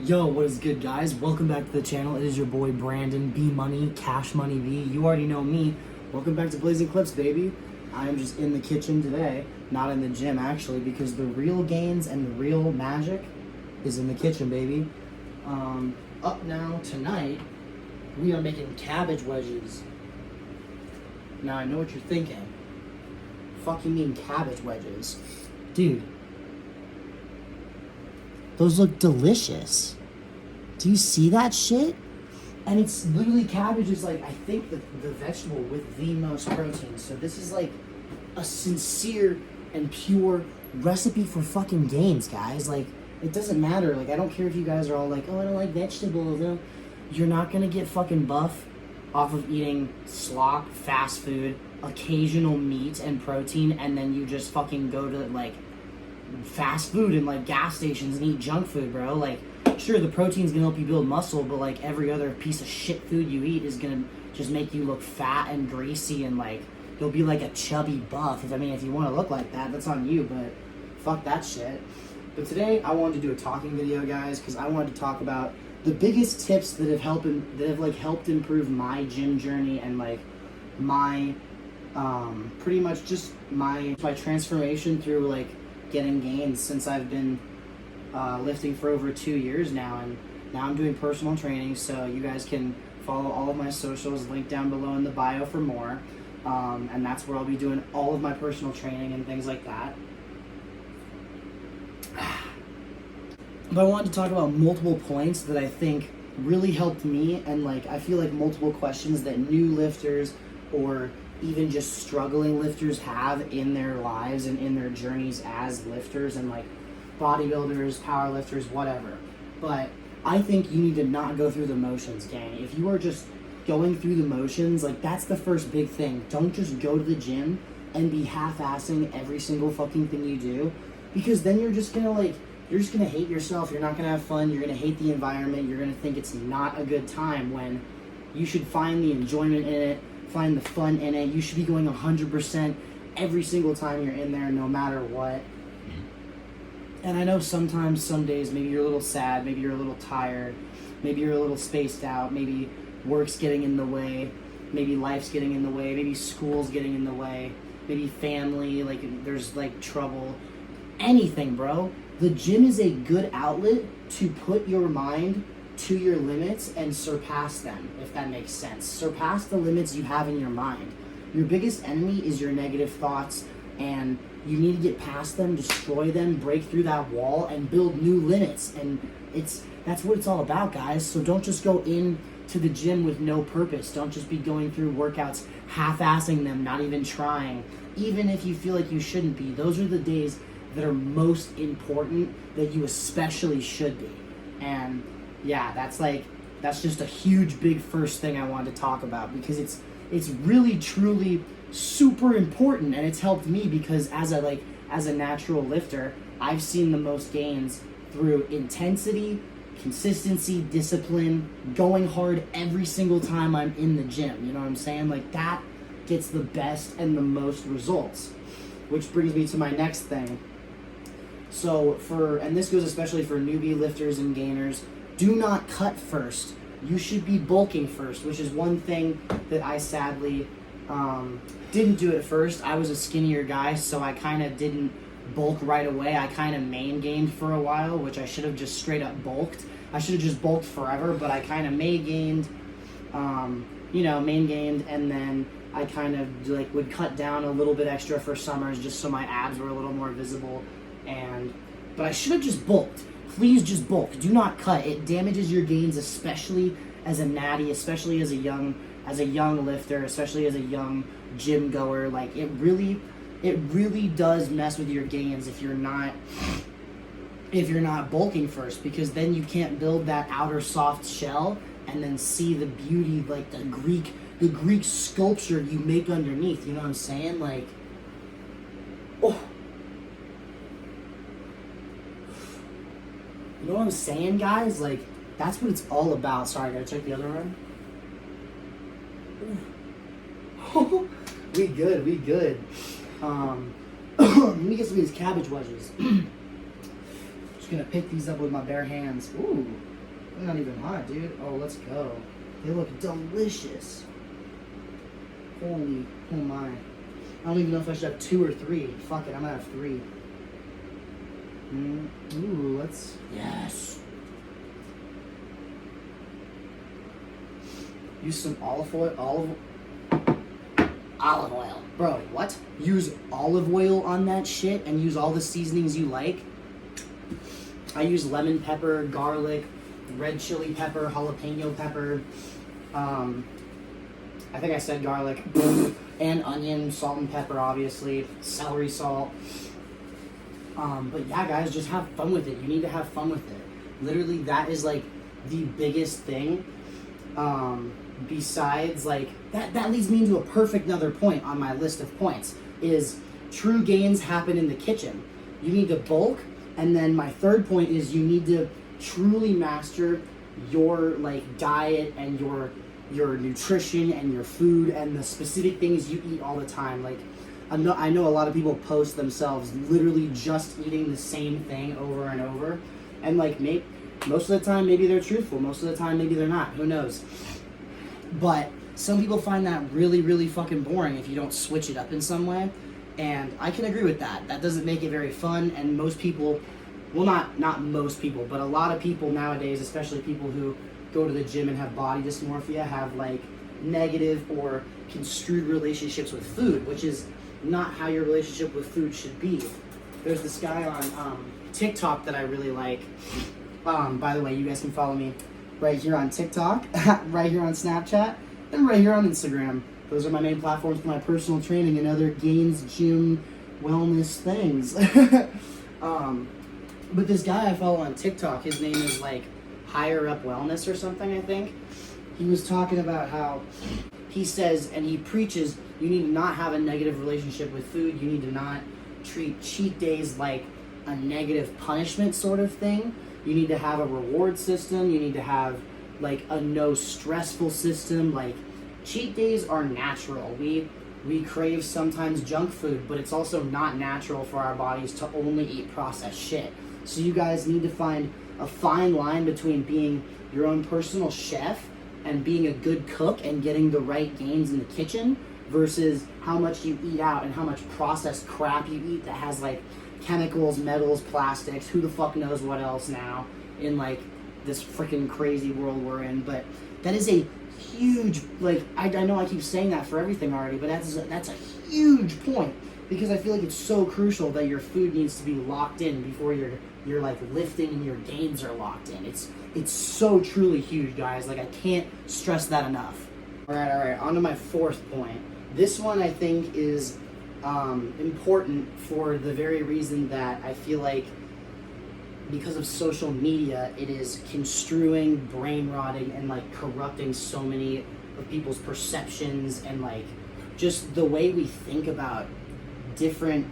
Yo, what is good, guys? Welcome back to the channel. It is your boy Brandon B Money, Cash Money V. You already know me. Welcome back to Blazing Clips, baby. I am just in the kitchen today, not in the gym actually, because the real Gainz and the real magic is in the kitchen, baby. Up now tonight, we are making cabbage wedges. Now I know what you're thinking. Fuck you mean cabbage wedges, dude? Those look delicious. Do you see that shit? And it's literally, cabbage is like, I think the vegetable with the most protein. So this is like a sincere and pure recipe for fucking Gainz, guys. Like, it doesn't matter. Like, I don't care if you guys are all like, oh, I don't like vegetables. No. You're not gonna get fucking buff off of eating slop, fast food, occasional meat and protein, and then you just fucking go to like fast food and like gas stations and eat junk food, bro. Like, sure, the protein's gonna help you build muscle, but like every other piece of shit food you eat is gonna just make you look fat and greasy, and like you'll be like a chubby buff. If you want to look like that, that's on you, but fuck that shit. But today I wanted to do a talking video, guys, because I wanted to talk about the biggest tips that have helped improve my gym journey and like my pretty much just my transformation through like getting Gainz since I've been lifting for over 2 years now, and now I'm doing personal training. So you guys can follow all of my socials, linked down below in the bio for more, and that's where I'll be doing all of my personal training and things like that. But I wanted to talk about multiple points that I think really helped me, and like I feel like multiple questions that new lifters or even just struggling lifters have in their lives and in their journeys as lifters and like bodybuilders, power lifters, whatever. But I think you need to not go through the motions, gang. If you are just going through the motions, like that's the first big thing. Don't just go to the gym and be half-assing every single fucking thing you do, because then you're just gonna hate yourself. You're not gonna have fun. You're gonna hate the environment. You're gonna think it's not a good time when you should find the enjoyment in it, find the fun in it. You should be going 100% every single time you're in there, no matter what. And I know sometimes, some days, maybe you're a little sad, maybe you're a little tired, maybe you're a little spaced out, maybe work's getting in the way, maybe life's getting in the way, maybe school's getting in the way, maybe family, like there's like trouble. Anything, bro. The gym is a good outlet to put your mind to your limits and surpass them, if that makes sense. Surpass the limits you have in your mind. Your biggest enemy is your negative thoughts, and you need to get past them, destroy them, break through that wall, and build new limits. And that's what it's all about, guys. So don't just go in to the gym with no purpose. Don't just be going through workouts, half-assing them, not even trying, even if you feel like you shouldn't be. Those are the days that are most important, that you especially should be. And yeah, that's just a huge, big first thing I wanted to talk about, because it's really, truly super important, and it's helped me because as a natural lifter, I've seen the most gains through intensity, consistency, discipline, going hard every single time I'm in the gym. You know what I'm saying? Like, that gets the best and the most results. Which brings me to my next thing. So and this goes especially for newbie lifters and gainers, do not cut first. You should be bulking first, which is one thing that I sadly didn't do at first. I was a skinnier guy, so I kind of didn't bulk right away. I kind of main gained for a while, which I should have just straight up bulked. I should have just bulked forever, but I kind of main gained, and then I kind of like would cut down a little bit extra for summers just so my abs were a little more visible. But I should have just bulked. Please just bulk. Do not cut. It damages your gains, especially as a natty, especially as a young lifter, especially as a young gym goer. Like, it really does mess with your gains if you're not bulking first, because then you can't build that outer soft shell and then see the beauty, like the Greek sculpture you make underneath. You know what I'm saying? Like, oh. You know what I'm saying, guys? Like, that's what it's all about. Sorry, I gotta check the other one. We good. Let me get some of these cabbage wedges. Just gonna pick these up with my bare hands. Ooh, They're not even hot, dude. Oh, let's go. They look delicious. Holy, oh my. I don't even know if I should have 2 or 3. Fuck it, I'm gonna have 3. Ooh, let's, yes. Use some olive oil, olive oil. Bro, what? Use olive oil on that shit and use all the seasonings you like. I use lemon pepper, garlic, red chili pepper, jalapeno pepper. I think I said garlic. And onion, salt and pepper, obviously. Celery salt. But yeah, guys, just have fun with it. You need to have fun with it. Literally, that is like the biggest thing. Besides, like, that leads me into a perfect another point on my list of points, is true gains happen in the kitchen. You need to bulk, and then my third point is you need to truly master your, like, diet and your nutrition and your food and the specific things you eat all the time. Like, I know a lot of people post themselves literally just eating the same thing over and over, and like, most of the time maybe they're truthful, most of the time maybe they're not, who knows. But some people find that really, really fucking boring if you don't switch it up in some way. And I can agree with that. That doesn't make it very fun. And most people, well, not most people, but a lot of people nowadays, especially people who go to the gym and have body dysmorphia, have like negative or construed relationships with food, which is not how your relationship with food should be. There's this guy on TikTok that I really like. By the way, you guys can follow me right here on TikTok, right here on Snapchat, and right here on Instagram. Those are my main platforms for my personal training and other Gainz gym wellness things. But this guy I follow on TikTok, his name is like Higher Up Wellness or something, I think. He was talking about how he says, and he preaches, you need to not have a negative relationship with food. You need to not treat cheat days like a negative punishment sort of thing. You need to have a reward system. You need to have like a no stressful system. Like, cheat days are natural. We crave sometimes junk food, but it's also not natural for our bodies to only eat processed shit. So you guys need to find a fine line between being your own personal chef and being a good cook and getting the right gains in the kitchen versus how much you eat out and how much processed crap you eat that has like chemicals, metals, plastics, who the fuck knows what else now in like this freaking crazy world we're in. But that is a huge, like, I know I keep saying that for everything already, but that's a huge point, because I feel like it's so crucial that your food needs to be locked in before you're like lifting and your gains are locked in. It's so truly huge, guys. Like, I can't stress that enough. All right, on to my fourth point. This one I think is important for the very reason that I feel like because of social media, it is construing, brain rotting, and like corrupting so many of people's perceptions and like just the way we think about different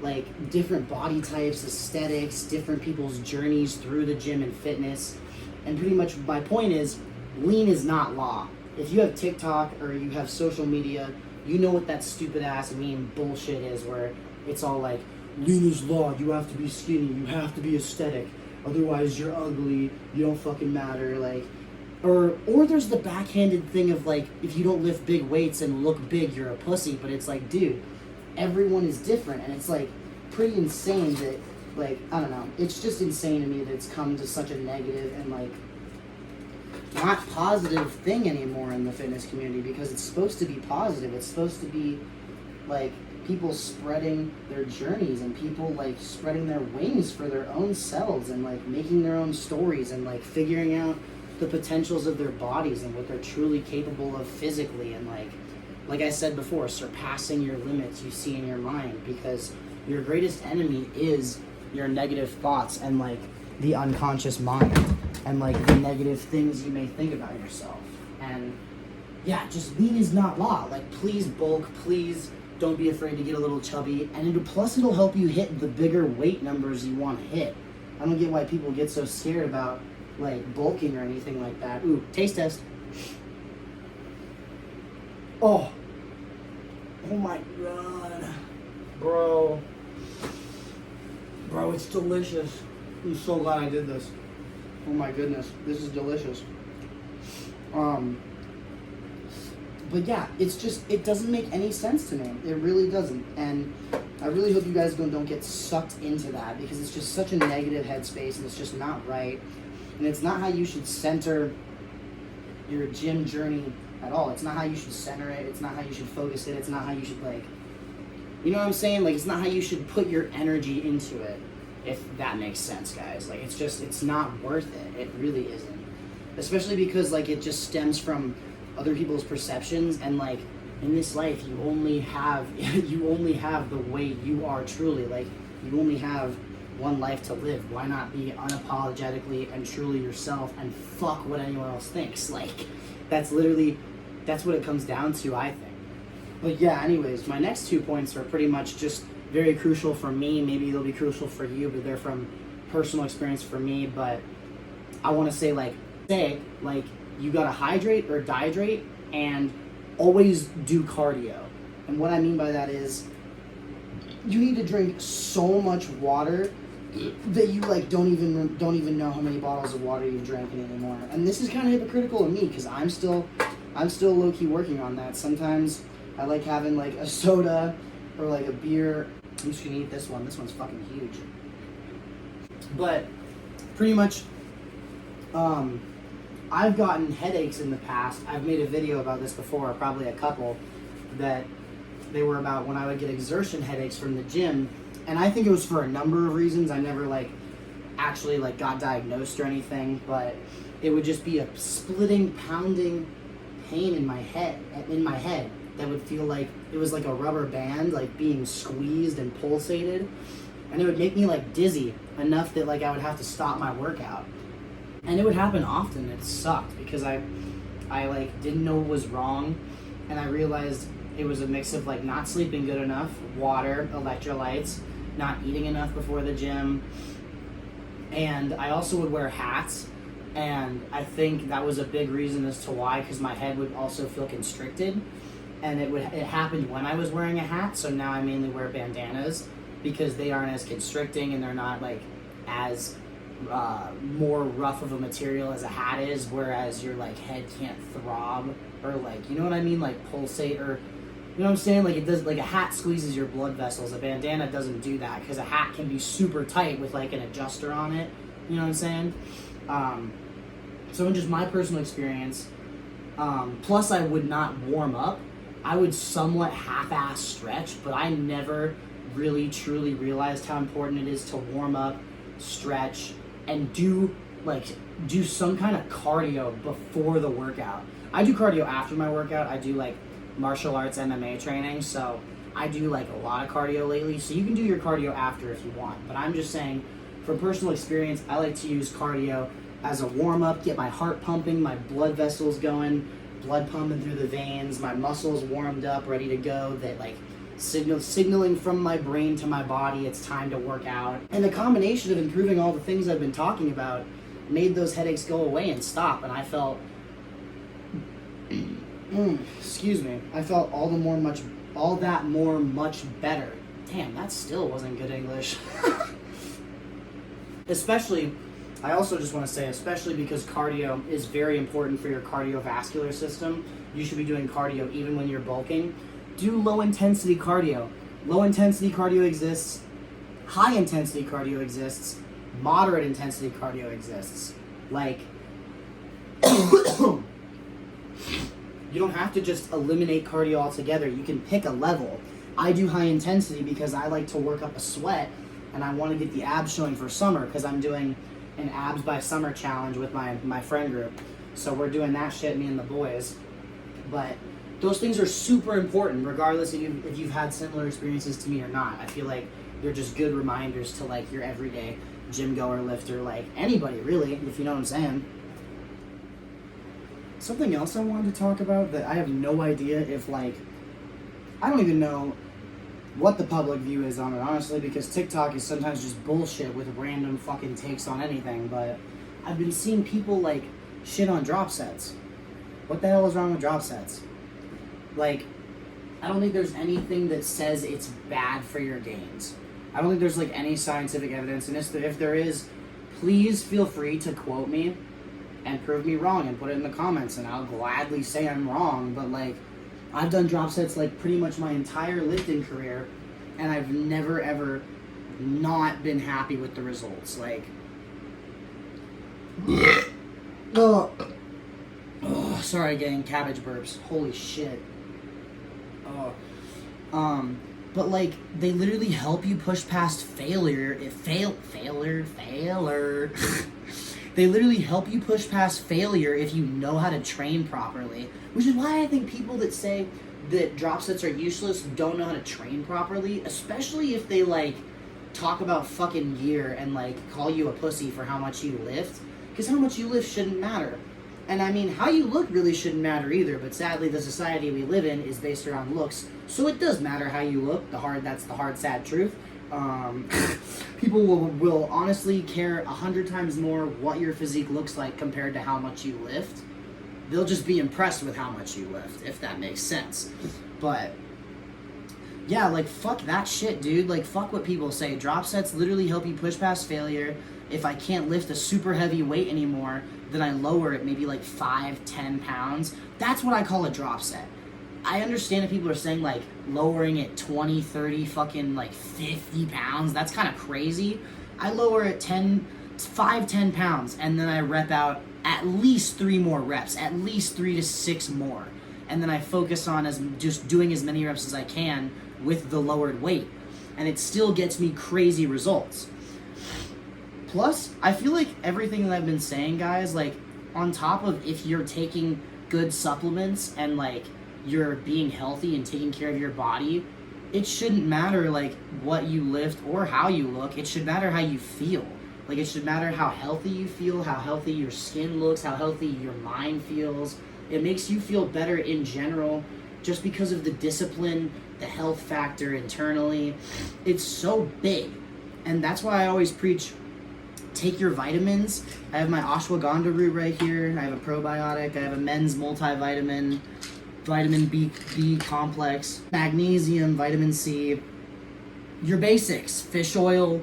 body types, aesthetics, different people's journeys through the gym and fitness. And pretty much my point is, lean is not law. If you have TikTok or you have social media, you know what that stupid ass meme bullshit is, where it's all like, lean is law, you have to be skinny, you have to be aesthetic, otherwise you're ugly, you don't fucking matter, like, or there's the backhanded thing of like, if you don't lift big weights and look big, you're a pussy. But it's like, dude, everyone is different, and it's like pretty insane that, like, I don't know, it's just insane to me that it's come to such a negative and like not positive thing anymore in the fitness community, because it's supposed to be positive. It's supposed to be like people spreading their journeys and people like spreading their wings for their own selves and like making their own stories and like figuring out the potentials of their bodies and what they're truly capable of physically, and like I said before, surpassing your limits you see in your mind, because your greatest enemy is your negative thoughts and like the unconscious mind and like the negative things you may think about yourself. And yeah, just lean is not law. Like, please bulk, please don't be afraid to get a little chubby, and it'll help you hit the bigger weight numbers you want to hit. I don't get why people get so scared about like bulking or anything like that. Ooh, taste test. Oh my god, bro, it's delicious. I'm so glad I did this. Oh my goodness, this is delicious. But yeah, it's just, it doesn't make any sense to me. It really doesn't. And I really hope you guys don't get sucked into that, because it's just such a negative headspace and it's just not right. And it's not how you should center your gym journey at all. It's not how you should center it. It's not how you should focus it. It's not how you should, like, you know what I'm saying? Like, it's not how you should put your energy into it, if that makes sense, guys. Like, it's just, it's not worth it. It really isn't. Especially because, like, it just stems from other people's perceptions, and, like, in this life, you only have the way you are truly. Like, you only have one life to live. Why not be unapologetically and truly yourself, and fuck what anyone else thinks? Like, that's what it comes down to, I think. But yeah, anyways, my next 2 points are pretty much just very crucial for me. Maybe they'll be crucial for you, but they're from personal experience for me. But I want to say, you gotta hydrate or dehydrate, and always do cardio. And what I mean by that is, you need to drink so much water that you, like, don't even know how many bottles of water you've drank anymore. And this is kind of hypocritical of me, because I'm still low-key working on that. Sometimes I like having, like, a soda or, like, a beer. I'm just gonna eat this one. This one's fucking huge. But pretty much, I've gotten headaches in the past. I've made a video about this before, probably a couple, that they were about when I would get exertion headaches from the gym. And I think it was for a number of reasons. I never, like, actually, like, got diagnosed or anything, but it would just be a splitting, pounding pain in my head that would feel like it was like a rubber band, like, being squeezed and pulsated. And it would make me, like, dizzy enough that, like, I would have to stop my workout. And it would happen often. It sucked, because I like, didn't know what was wrong, and I realized it was a mix of, like, not sleeping good enough, water, electrolytes, not eating enough before the gym, and I also would wear hats, and I think that was a big reason as to why, because my head would also feel constricted, and it happened when I was wearing a hat. So now I mainly wear bandanas, because they aren't as constricting, and they're not, like, as more rough of a material as a hat is, whereas your, like, head can't throb, or, like, you know what I mean, like, pulsate, or, you know what I'm saying, like, it does, like, a hat squeezes your blood vessels. A bandana doesn't do that, because a hat can be super tight with, like, an adjuster on it, you know what I'm saying? So in just my personal experience, plus I would not warm up. I would somewhat half-ass stretch, but I never really truly realized how important it is to warm up, stretch, and do some kind of cardio before the workout. I do cardio after my workout. I do, like, martial arts MMA training, so I do, like, a lot of cardio lately. So you can do your cardio after if you want, but I'm just saying, from personal experience, I like to use cardio as a warm-up, get my heart pumping, my blood vessels going, blood pumping through the veins, my muscles warmed up, ready to go, that, like, signaling from my brain to my body it's time to work out. And the combination of improving all the things I've been talking about made those headaches go away and stop, and I felt I felt all that more much better. Damn, that still wasn't good English. Especially, I also just want to say, especially because cardio is very important for your cardiovascular system. You should be doing cardio even when you're bulking. Do low-intensity cardio. Low-intensity cardio exists. High-intensity cardio exists. Moderate-intensity cardio exists. Like, you don't have to just eliminate cardio altogether. You can pick a level. I do high-intensity because I like to work up a sweat, and I want to get the abs showing for summer, because I'm doing an abs by summer challenge with my friend group. So we're doing that shit, me and the boys. But those things are super important, regardless if you've had similar experiences to me or not. I feel like they're just good reminders to, like, your everyday gym goer, lifter, like, anybody really, if you know what I'm saying. Something else I wanted to talk about that I have no idea if, like, I don't even know what the public view is on it, honestly, because TikTok is sometimes just bullshit with random fucking takes on anything, but I've been seeing people, like, shit on drop sets. What the hell is wrong with drop sets? Like, I don't think there's anything that says it's bad for your gains. I don't think there's, like, any scientific evidence, and if there is, please feel free to quote me and prove me wrong and put it in the comments, and I'll gladly say I'm wrong. But like, I've done drop sets like pretty much my entire lifting career, and I've never ever not been happy with the results. Like, oh, sorry, getting cabbage burps. Holy shit. But like, they literally help you push past failure. Failure. They literally help you push past failure if you know how to train properly. Which is why I think people that say that drop sets are useless don't know how to train properly, especially if they like talk about fucking gear and like call you a pussy for how much you lift. Because how much you lift shouldn't matter. And I mean, how you look really shouldn't matter either, but sadly the society we live in is based around looks, so it does matter how you look. That's the hard, sad truth. People will honestly care 100 times more what your physique looks like compared to how much you lift. They'll just be impressed with how much you lift, if that makes sense. But yeah, like, fuck that shit, dude. Like, fuck what people say. Drop sets literally help you push past failure. If I can't lift a super heavy weight anymore, then I lower it maybe like 5-10 pounds. That's what I call a drop set. I understand if people are saying like lowering it 20, 30, fucking like 50 pounds. That's kind of crazy. I lower it 5-10 pounds, and then I rep out at least 3 more reps, at least 3 to 6 more. And then I focus on just doing as many reps as I can with the lowered weight. And it still gets me crazy results. Plus, I feel like everything that I've been saying, guys, like, on top of if you're taking good supplements and, like, you're being healthy and taking care of your body, it shouldn't matter, like, what you lift or how you look. It should matter how you feel. Like, it should matter how healthy you feel, how healthy your skin looks, how healthy your mind feels. It makes you feel better in general just because of the discipline, the health factor internally. It's so big. And that's why I always preach, take your vitamins. I have my ashwagandha root right here. I have a probiotic. I have a men's multivitamin, vitamin B complex, magnesium, vitamin C, your basics, fish oil,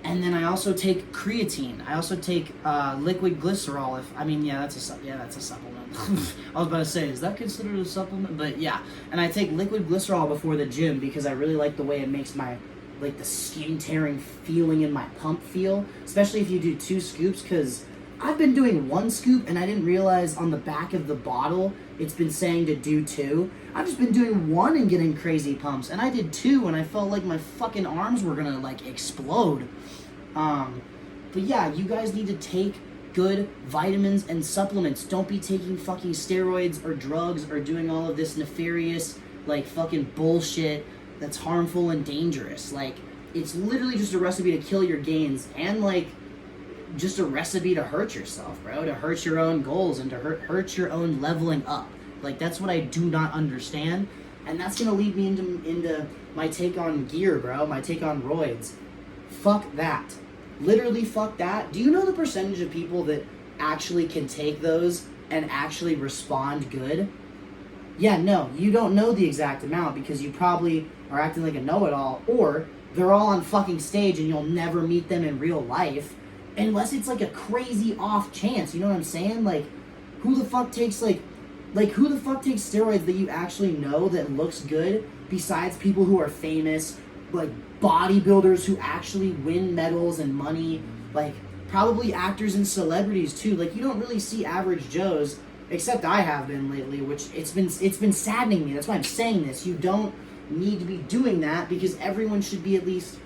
and then I also take creatine. I also take liquid glycerol. That's a supplement. I was about to say, is that considered a supplement? But yeah, and I take liquid glycerol before the gym because I really like the way it makes my, like, the skin tearing feeling in my pump feel, especially if you do 2 scoops, because I've been doing 1 scoop and I didn't realize on the back of the bottle it's been saying to do 2. I've just been doing 1 and getting crazy pumps, and I did 2 and I felt like my fucking arms were gonna like explode. But yeah, you guys need to take good vitamins and supplements. Don't be taking fucking steroids or drugs or doing all of this nefarious, like, fucking bullshit that's harmful and dangerous. Like, it's literally just a recipe to kill your gains, and like just a recipe to hurt yourself, bro, to hurt your own goals and to hurt your own leveling up. Like, that's what I do not understand, and that's gonna lead me into my take on gear, bro, my take on roids. Fuck that. Literally fuck that. Do you know the percentage of people that actually can take those and actually respond good? Yeah, no, you don't know the exact amount because you probably are acting like a know-it-all, or they're all on fucking stage and you'll never meet them in real life unless it's like a crazy off chance. You know what I'm saying? Like, who the fuck takes who the fuck takes steroids that you actually know that looks good besides people who are famous, like bodybuilders who actually win medals and money, like probably actors and celebrities too. Like, you don't really see average Joes, except I have been lately, which it's been saddening me. That's why I'm saying this. You don't need to be doing that because everyone should be at least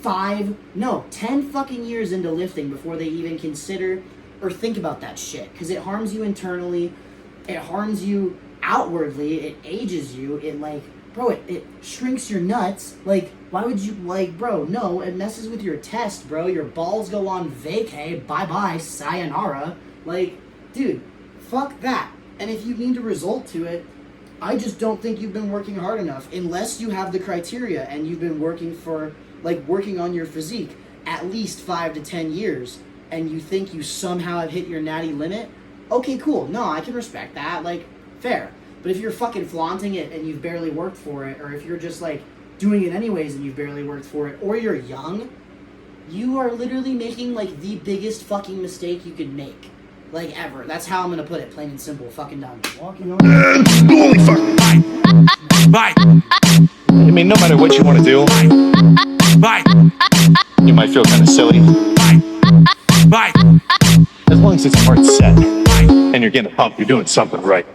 10 fucking years into lifting before they even consider or think about that shit, because it harms you internally, it harms you outwardly, it ages you, it like, bro, it shrinks your nuts. Like, why would you, like, bro, no, it messes with your test, bro. Your balls go on vacay, bye-bye, sayonara. Like, dude, fuck that. And if you need a result to it, I just don't think you've been working hard enough, unless you have the criteria and you've been working on your physique at least 5 to 10 years, and you think you somehow have hit your natty limit. Okay, cool. No, I can respect that. Like, fair. But if you're fucking flaunting it and you've barely worked for it, or if you're just like doing it anyways and you've barely worked for it, or you're young, you are literally making like the biggest fucking mistake you could make. Like ever. That's how I'm gonna put it, plain and simple. Fucking dumb. Walking on. Holy fuck. Bye. I mean, no matter what you want to do, bye. You might feel kind of silly. Bye. As long as it's hard set and you're getting a pump, you're doing something right.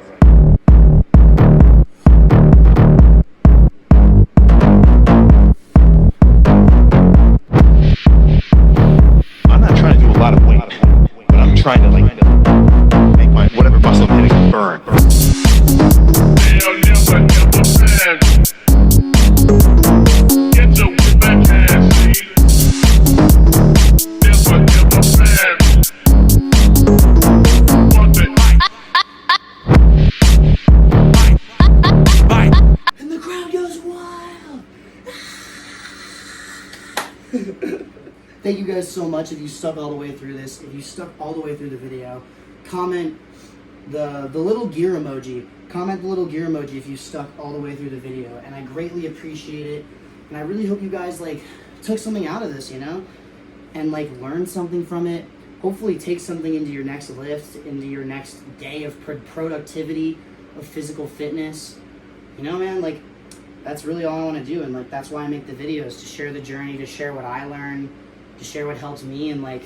I'm not trying to do a lot of weight, but I'm trying to like make my whatever muscle I'm hitting burn. And the crowd goes wild. Thank you guys so much if you stuck all the way through this. If you stuck all the way through the video, comment the little gear emoji. Comment the little gear emoji if you stuck all the way through the video, and I greatly appreciate it. And I really hope you guys like took something out of this, you know, and like learned something from it. Hopefully take something into your next lift, into your next day of productivity, of physical fitness. You know, man, like that's really all I want to do, and like that's why I make the videos, to share the journey, to share what I learned, to share what helps me, and like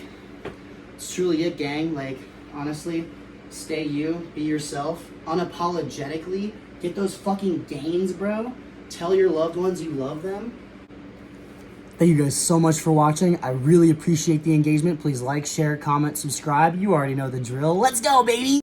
it's truly it, gang. Like honestly, stay you, be yourself, unapologetically. Get those fucking gains, bro. Tell your loved ones you love them. Thank you guys so much for watching. I really appreciate the engagement. Please like, share, comment, subscribe. You already know the drill. Let's go, baby!